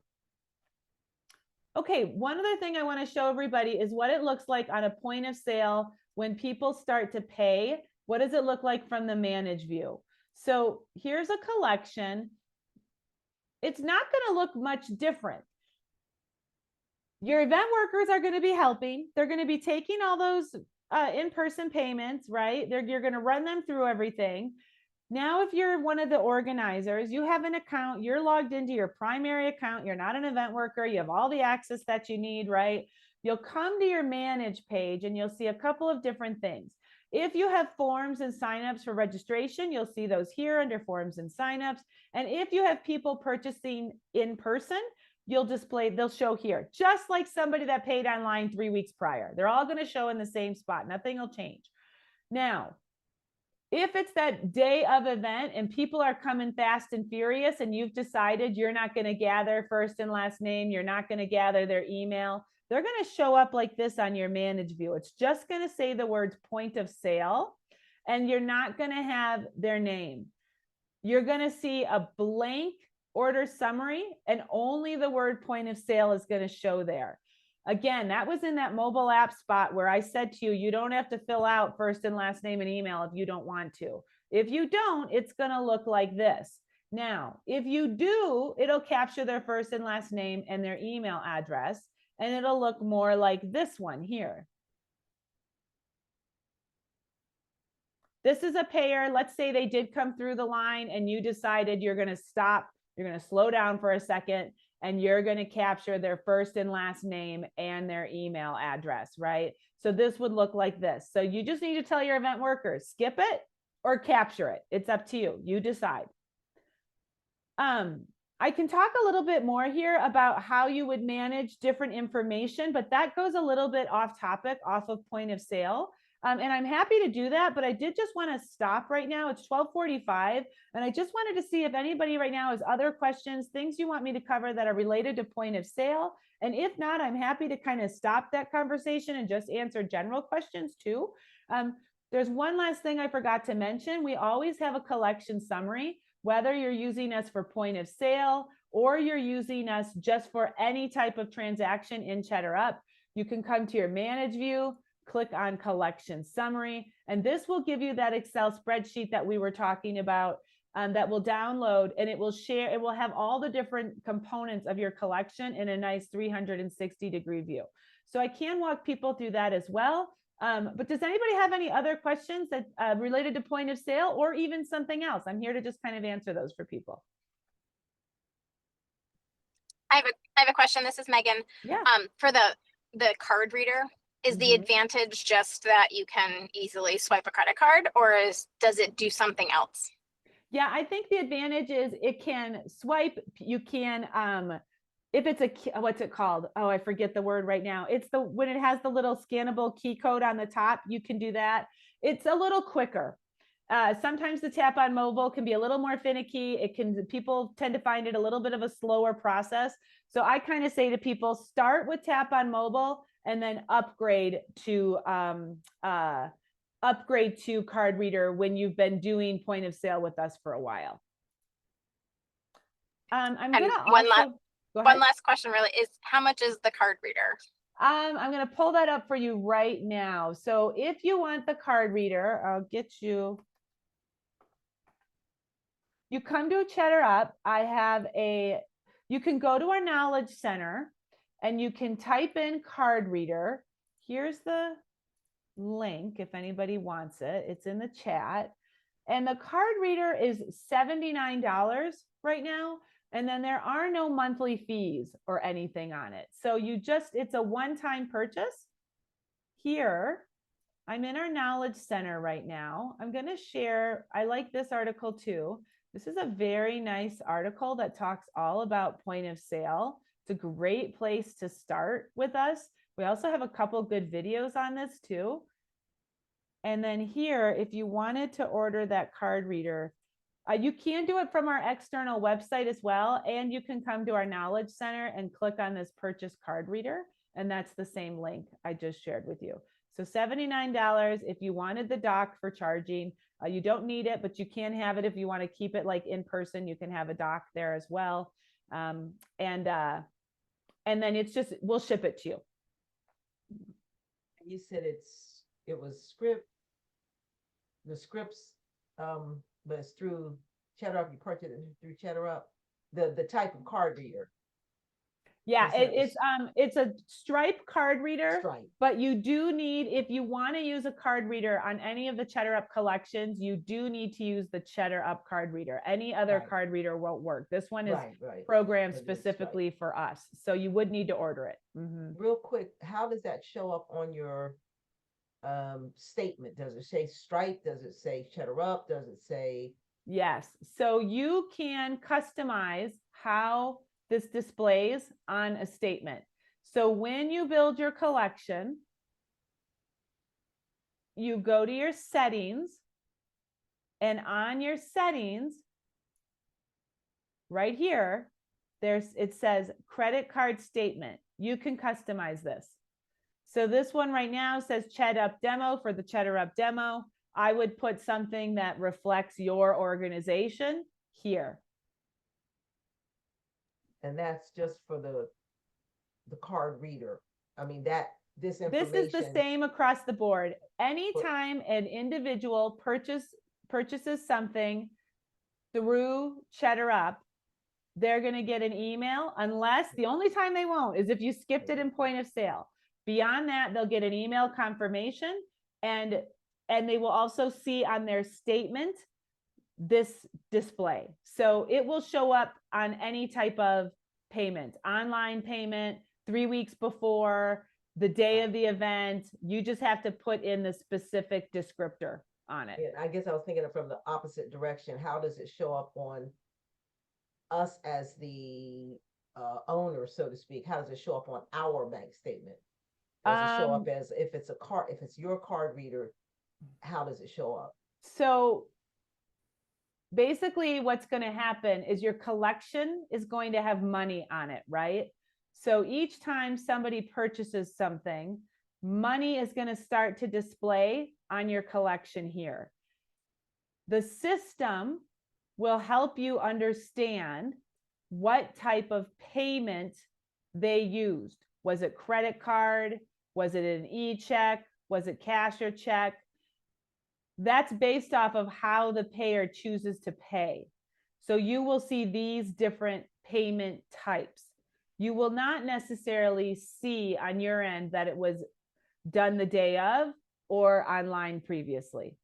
Okay, one other thing I want to show everybody is what it looks like on a point of sale when people start to pay. What does it look like from the manage view? So here's a collection. It's not going to look much different. Your event workers are going to be helping. They're going to be taking all those in-person payments, right? You're going to run them through everything. Now, if you're one of the organizers, you have an account, you're logged into your primary account, you're not an event worker, you have all the access that you need, right? You'll come to your manage page and you'll see a couple of different things. If you have forms and signups for registration, you'll see those here under forms and signups. And if you have people purchasing in person, they'll show here, just like somebody that paid online 3 weeks prior. They're all going to show in the same spot. Nothing will change. Now, if it's that day of event and people are coming fast and furious and you've decided you're not going to gather first and last name, you're not going to gather their email, they're going to show up like this on your manage view. It's just going to say the words point of sale, and you're not going to have their name. You're going to see a blank order summary, and only the word point of sale is going to show there. Again, that was in that mobile app spot where I said to you, you don't have to fill out first and last name and email if you don't want to. If you don't, it's going to look like this. Now, if you do, it'll capture their first and last name and their email address, and it'll look more like this one here. This is a payer. Let's say they did come through the line and you decided you're going to stop, you're going to slow down for a second, and you're going to capture their first and last name and their email address, right? So this would look like this. So you just need to tell your event workers, skip it or capture it. It's up to you. You decide. I can talk a little bit more here about how you would manage different information, but that goes a little bit off topic, off of point of sale. And I'm happy to do that, but I did just want to stop right now. It's 12:45, and I just wanted to see if anybody right now has other questions, things you want me to cover that are related to point of sale. And if not, I'm happy to kind of stop that conversation and just answer general questions too. There's one last thing I forgot to mention. We always have a collection summary, whether you're using us for point of sale or you're using us just for any type of transaction in Cheddar Up. You can come to your manage view, click on collection summary, and this will give you that Excel spreadsheet that we were talking about that will download, and it will share, it will have all the different components of your collection in a nice 360-degree view. So I can walk people through that as well. But does anybody have any other questions that related to point of sale or even something else? I'm here to just kind of answer those for people. I have a question. This is Megan. Yeah. For the card reader, is the advantage just that you can easily swipe a credit card, or does it do something else? Yeah, I think the advantage is it can swipe. You can, if it's what's it called? Oh, I forget the word right now. It's when it has the little scannable key code on the top, you can do that. It's a little quicker. Sometimes the tap on mobile can be a little more finicky. People tend to find it a little bit of a slower process. So I kind of say to people, start with tap on mobile and then upgrade to card reader when you've been doing point of sale with us for a while. I'm gonna one last question really is, how much is the card reader? I'm gonna pull that up for you right now. So if you want the card reader, I'll get you. You come to a Cheddar Up. You can go to our Knowledge Center and you can type in card reader. Here's the link if anybody wants it. It's in the chat. And the card reader is $79 right now. And then there are no monthly fees or anything on it. So it's a one-time purchase. Here, I'm in our Knowledge Center right now. I'm going to share, I like this article too. This is a very nice article that talks all about point of sale. It's a great place to start with us. We also have a couple good videos on this too. And then here, if you wanted to order that card reader, you can do it from our external website as well. And you can come to our Knowledge Center and click on this purchase card reader. And that's the same link I just shared with you. So $79 if you wanted the dock for charging. You don't need it, but you can have it if you want to keep it like in person. You can have a dock there as well. And then we'll ship it to you. You said it was script. The scripts, but it's through Cheddar Up. You purchase it through Cheddar Up. The type of card reader. Yeah, it's a Stripe card reader, Stripe. But you do need, if you want to use a card reader on any of the Cheddar Up collections, you do need to use the Cheddar Up card reader. Any other card reader won't work. This one is programmed specifically for us. So you would need to order it. Mm-hmm. Real quick, how does that show up on your statement? Does it say Stripe? Does it say Cheddar Up? Does it say? Yes. So you can customize how this displays on a statement. So when you build your collection, you go to your settings, and on your settings right here, it says credit card statement. You can customize this. So this one right now says Cheddar Up demo for the Cheddar Up demo. I would put something that reflects your organization here. And that's just for the card reader. I mean, this information. This is the same across the board. Anytime an individual purchases something through Cheddar Up, they're going to get an email, unless the only time they won't is if you skipped it in point of sale. Beyond that, they'll get an email confirmation, and they will also see on their statement this display. So it will show up on any type of payment, online payment, 3 weeks before, the day of the event. You just have to put in the specific descriptor on it. Yeah, I guess I was thinking it from the opposite direction. How does it show up on us as the owner, so to speak? How does it show up on our bank statement? Does it show up as if it's your card reader? How does it show up? So basically what's going to happen is your collection is going to have money on it, right? So each time somebody purchases something, money is going to start to display on your collection here. The system will help you understand what type of payment they used. Was it credit card? Was it an e-check? Was it cash or check? That's based off of how the payer chooses to pay. So you will see these different payment types. You will not necessarily see on your end that it was done the day of or online previously.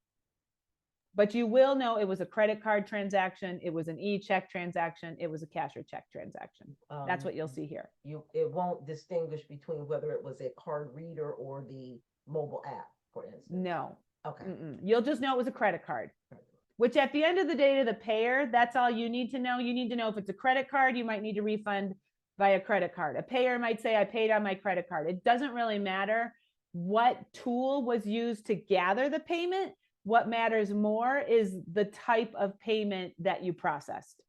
But you will know it was a credit card transaction, it was an e-check transaction, it was a cash or check transaction. That's what you'll see here. It won't distinguish between whether it was a card reader or the mobile app, for instance. No. Okay. You'll just know it was a credit card, which at the end of the day to the payer, that's all you need to know. You need to know if it's a credit card, you might need to refund via credit card. A payer might say, I paid on my credit card. It doesn't really matter what tool was used to gather the payment. What matters more is the type of payment that you processed.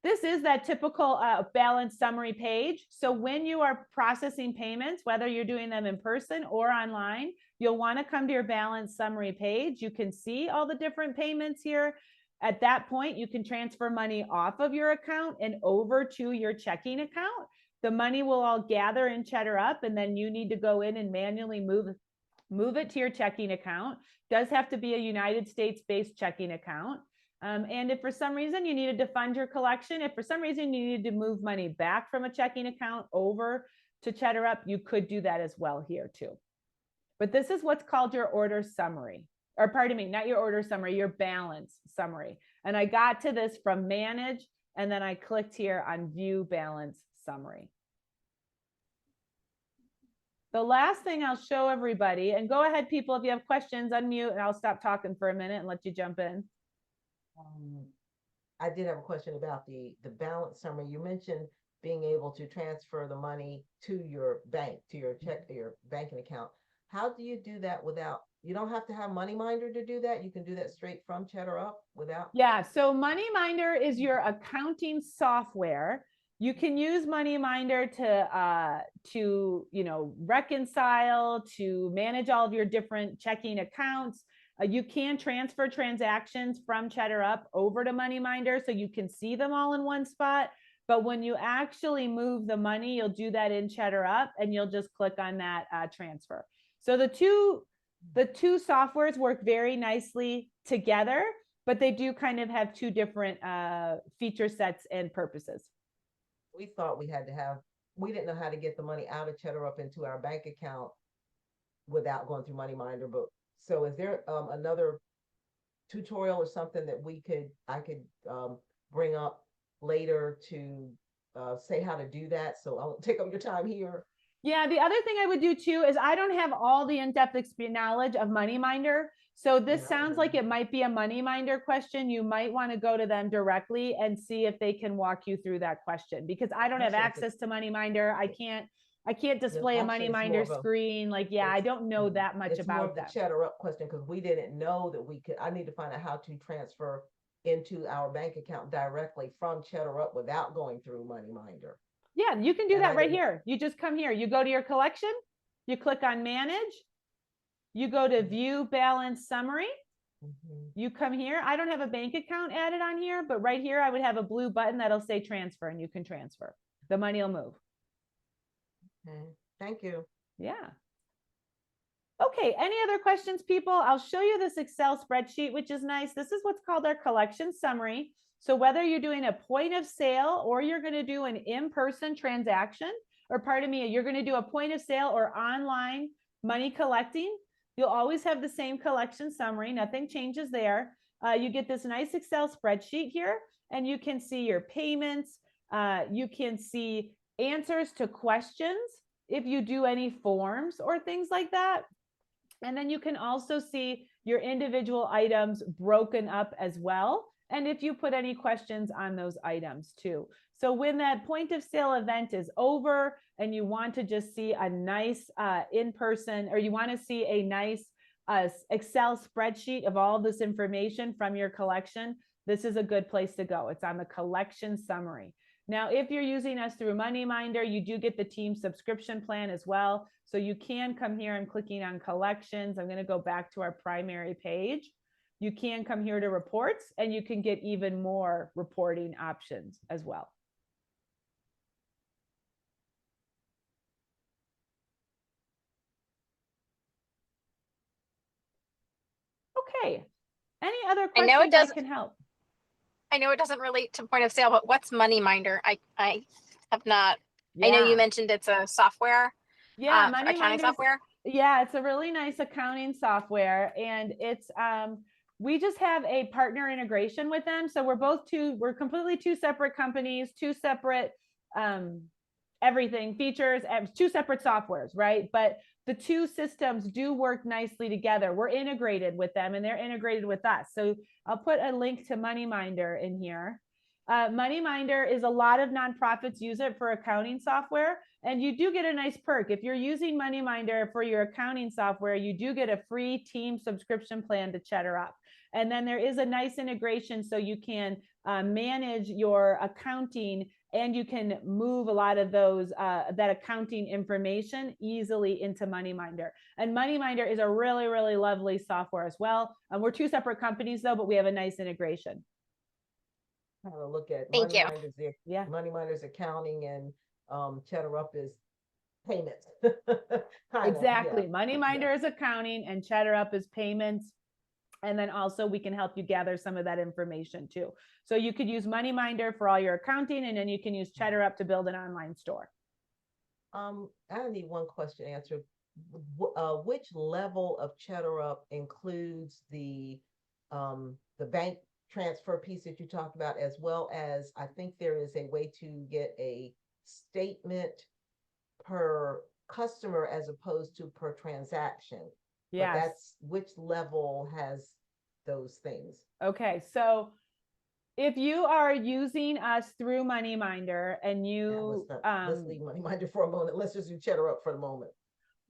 This is that typical balance summary page. So when you are processing payments, whether you're doing them in person or online, you'll want to come to your balance summary page. You can see all the different payments here. At that point, you can transfer money off of your account and over to your checking account. The money will all gather in Cheddar Up, and then you need to go in and manually move it to your checking account. It does have to be a United States-based checking account. And if for some reason you needed to fund your collection, if for some reason you needed to move money back from a checking account over to Cheddar Up, you could do that as well here too. But this is what's called your order summary, or pardon me, not your order summary, your balance summary. And I got to this from manage, and then I clicked here on view balance summary. The last thing I'll show everybody, and go ahead people, if you have questions, unmute and I'll stop talking for a minute and let you jump in. I did have a question about the balance summary. You mentioned being able to transfer the money to your bank, to your your banking account. How do you do that without, you don't have to have MoneyMinder to do that? You can do that straight from Cheddar Up without? Yeah, so MoneyMinder is your accounting software. You can use MoneyMinder to reconcile, to manage all of your different checking accounts. You can transfer transactions from Cheddar Up over to MoneyMinder so you can see them all in one spot. But when you actually move the money, you'll do that in Cheddar Up, and you'll just click on that transfer. So the two softwares work very nicely together, but they do kind of have two different feature sets and purposes. We thought we didn't know how to get the money out of Cheddar Up into our bank account without going through MoneyMinder. But so is there another tutorial or something that I could bring up later to say how to do that? So I won't take up your time here. Yeah, the other thing I would do too is I don't have all the in-depth knowledge of MoneyMinder. So this sounds like it might be a MoneyMinder question. You might want to go to them directly and see if they can walk you through that question, because I don't have access to MoneyMinder. I can't display a MoneyMinder screen. Like, I don't know that much about that. It's more of the Cheddar Up question, because we didn't know that I need to find out how to transfer into our bank account directly from Cheddar Up without going through MoneyMinder. Yeah, you can do that right here. You just come here, you go to your collection, you click on manage, you go to view balance summary. You come here. I don't have a bank account added on here, but right here I would have a blue button that'll say transfer, and you can transfer. The money will move. Okay, thank you. Yeah. Okay, any other questions, people? I'll show you this Excel spreadsheet, which is nice. This is what's called our collection summary. So whether you're doing a point of sale or you're going to do an in-person transaction, or pardon me, you're going to do a point of sale or online money collecting, you'll always have the same collection summary. Nothing changes there. You get this nice Excel spreadsheet here, and you can see your payments. You can see answers to questions if you do any forms or things like that. And then you can also see your individual items broken up as well, and if you put any questions on those items too. So when that point of sale event is over and you want to just see a nice in-person, or you want to see a nice Excel spreadsheet of all this information from your collection, this is a good place to go. It's on the collection summary. Now, if you're using us through MoneyMinder, you do get the team subscription plan as well. So you can come here and clicking on collections. I'm going to go back to our primary page. You can come here to reports, and you can get even more reporting options as well. Okay. Any other questions I can help? I know it doesn't relate to point of sale, but what's MoneyMinder? I have not. Yeah. I know you mentioned it's a software. Yeah, accounting software. Yeah, it's a really nice accounting software, and it's we just have a partner integration with them. So we're completely two separate companies, two separate everything, features, and 2 separate softwares, right? But the 2 systems do work nicely together. We're integrated with them and they're integrated with us. So I'll put a link to MoneyMinder in here. MoneyMinder is a lot of nonprofits use it for accounting software, and you do get a nice perk. If you're using MoneyMinder for your accounting software, you do get a free team subscription plan to Cheddar Up. And then there is a nice integration so you can manage your accounting, and you can move a lot of those that accounting information easily into MoneyMinder. And MoneyMinder is a really, really lovely software as well. We're 2 separate companies though, but we have a nice integration. Have a look at Thank you. MoneyMinder's accounting, and Cheddar Up is payments. Exactly. MoneyMinder is accounting and Cheddar Up is payments. And then also we can help you gather some of that information too. So you could use MoneyMinder for all your accounting, and then you can use Cheddar Up to build an online store. I need one question answered. Which level of Cheddar Up includes the bank transfer piece that you talked about, as well as I think there is a way to get a statement per customer as opposed to per transaction. Yes. But that's which level has those things? Okay, so if you are using us through MoneyMinder and you let's leave MoneyMinder for a moment. Let's just do Cheddar Up for the moment.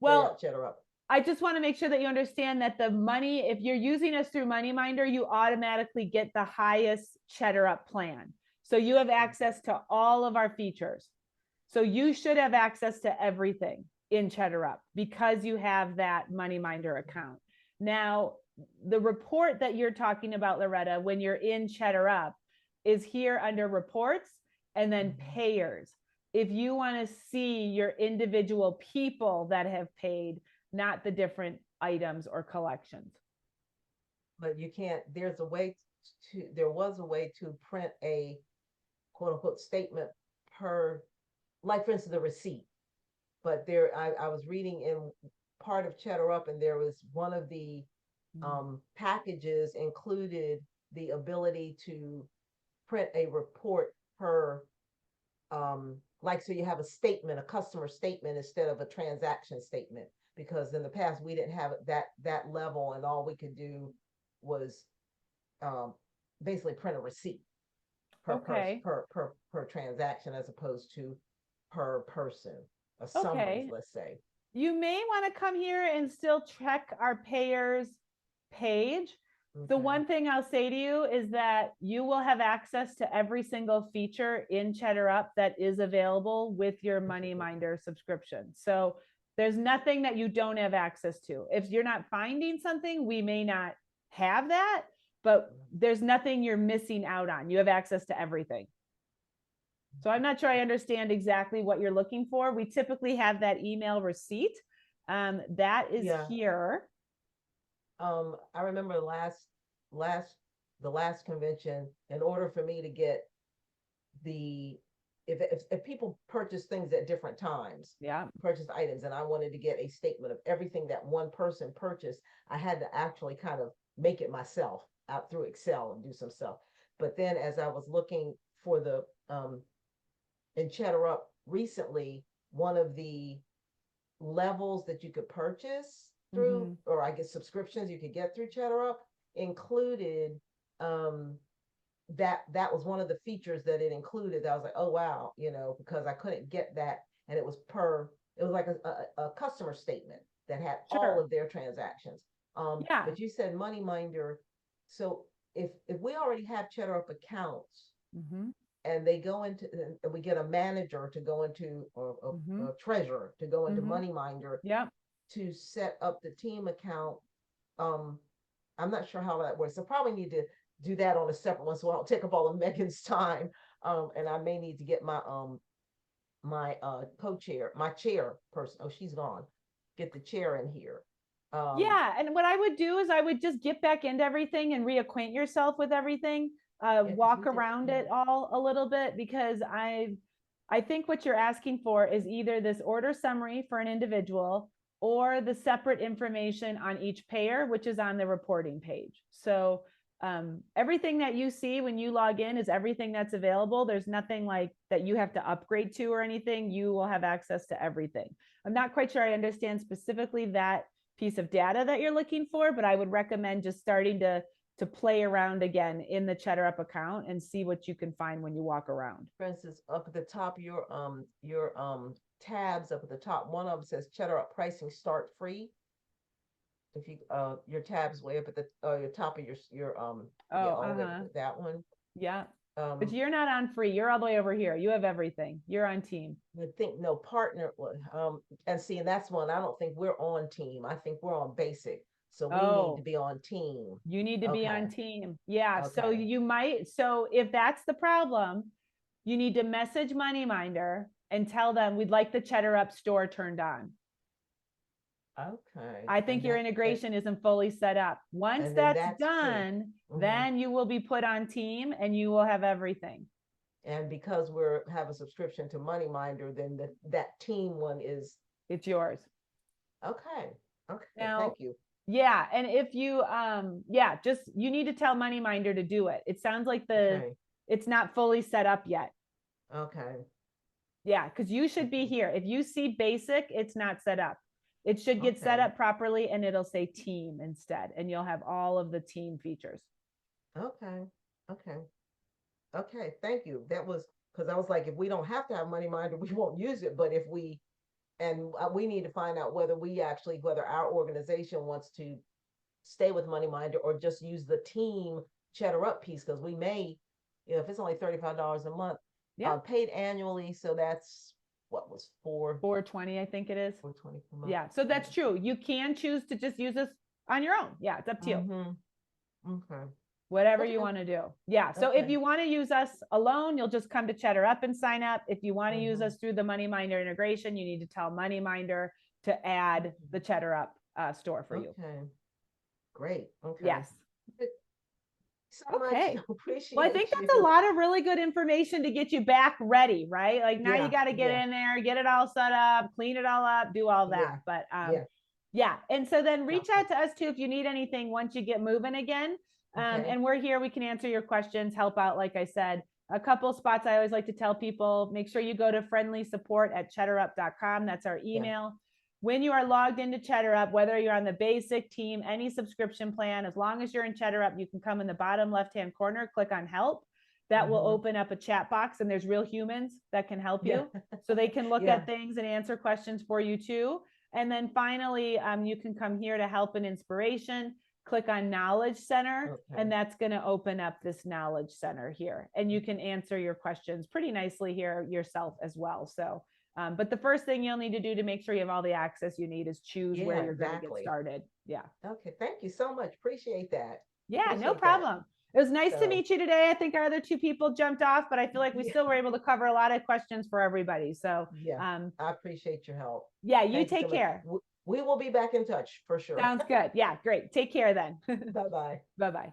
Well, Cheddar Up. I just want to make sure that you understand that the money, if you're using us through MoneyMinder, you automatically get the highest Cheddar Up plan. So you have access to all of our features. So you should have access to everything in Cheddar Up because you have that MoneyMinder account. Now, the report that you're talking about, Loretta, when you're in Cheddar Up is here under reports and then payers. If you want to see your individual people that have paid, not the different items or collections. But you can't, there was a way to print a quote unquote statement per, like for instance, the receipt. But I was reading in part of Cheddar Up, and there was one of the packages included the ability to print a report per, like, so you have a statement, a customer statement instead of a transaction statement, because in the past we didn't have that level, and all we could do was basically print a receipt per transaction as opposed to per person. A summary, let's say. You may want to come here and still check our payers page. Okay. The one thing I'll say to you is that you will have access to every single feature in Cheddar Up that is available with your MoneyMinder subscription. So there's nothing that you don't have access to. If you're not finding something, we may not have that, but there's nothing you're missing out on. You have access to everything. So I'm not sure I understand exactly what you're looking for. We typically have that email receipt. That is here. I remember the last convention, in order for me to get if people purchase things at different times, purchase items, and I wanted to get a statement of everything that one person purchased, I had to actually kind of make it myself out through Excel and do some stuff. But then as I was looking for the in Cheddar Up recently, one of the levels that you could purchase through, or I guess subscriptions you could get through Cheddar Up, included that was one of the features that it included. That I was like, oh wow, because I couldn't get that, and it was like a customer statement that had all of their transactions. But you said MoneyMinder, so if we already have Cheddar Up accounts, and they go into, and we get a manager to go into, or a treasurer to go into MoneyMinder to set up the team account. I'm not sure how that works. So probably need to do that on a separate one, so I don't take up all of Megan's time. And I may need to get my my co-chair, my chair person. Oh, she's gone. Get the chair in here. And what I would do is I would just get back into everything and reacquaint yourself with everything. Walk around it all a little bit, because I think what you're asking for is either this order summary for an individual or the separate information on each payer, which is on the reporting page. So everything that you see when you log in is everything that's available. There's nothing like that you have to upgrade to or anything. You will have access to everything. I'm not quite sure I understand specifically that piece of data that you're looking for, but I would recommend just starting to play around again in the Cheddar Up account and see what you can find when you walk around. For instance, up at the top, your tabs up at the top, one of them says Cheddar Up pricing start free. If you your tabs way up at the your top of that one. Yeah. But you're not on free. You're all the way over here. You have everything. You're on team. I think no partner and see, and that's one I don't think we're on team. I think we're on basic. So we need to be on team. You need to be on team. Yeah. Okay. So you might, so if that's the problem, you need to message Moneyminder and tell them we'd like the Cheddar Up store turned on. Okay. I think your integration isn't fully set up. Once that's done, then you will be put on team and you will have everything. And because have a subscription to Moneyminder, then that team one is. It's yours. Okay. Okay. Now, thank you. Yeah. And if you, you need to tell Moneyminder to do it. It sounds like it's not fully set up yet. Okay. Yeah. Cause you should be here. If you see basic, it's not set up. It should get set up properly and it'll say team instead. And you'll have all of the team features. Okay. Okay. Okay. Thank you. That was, cause I was like, if we don't have to have Moneyminder, we won't use it. But if we need to find out whether our organization wants to stay with Moneyminder or just use the team Cheddar Up piece, because we may, if it's only $35 a month, paid annually. So that's what was $420, I think it is. $420 per month. Yeah. So that's true. You can choose to just use this on your own. Yeah. It's up to you. Okay. Whatever you want to do. Yeah. So if you want to use us alone, you'll just come to Cheddar Up and sign up. If you want to use us through the Moneyminder integration, you need to tell Moneyminder to add the Cheddar Up store for you. Okay. Great. Okay. Yes. So much. Appreciate well, I think that's a lot of really good information to get you back ready, right? Like now you got to get in there, get it all set up, clean it all up, do all that. But yeah. And so then reach out to us too if you need anything once you get moving again. And we're here. We can answer your questions, help out. Like I said, a couple spots I always like to tell people, make sure you go to friendlysupport@cheddarup.com. That's our email. When you are logged into Cheddar Up, whether you're on the basic team, any subscription plan, as long as you're in Cheddar Up, you can come in the bottom left-hand corner, click on help. That will open up a chat box and there's real humans that can help you. So they can look at things and answer questions for you too. And then finally, you can come here to help and inspiration, click on Knowledge Center, and that's going to open up this Knowledge Center here. And you can answer your questions pretty nicely here yourself as well. So but the first thing you'll need to do to make sure you have all the access you need is choose where you're going to get started. Yeah. Okay. Thank you so much. Appreciate that. Yeah, no problem. It was nice to meet you today. I think our other two people jumped off, but I feel like we still were able to cover a lot of questions for everybody. So I appreciate your help. Yeah, you take care. We will be back in touch for sure. Sounds good. Yeah, great. Take care then. Bye-bye. Bye-bye.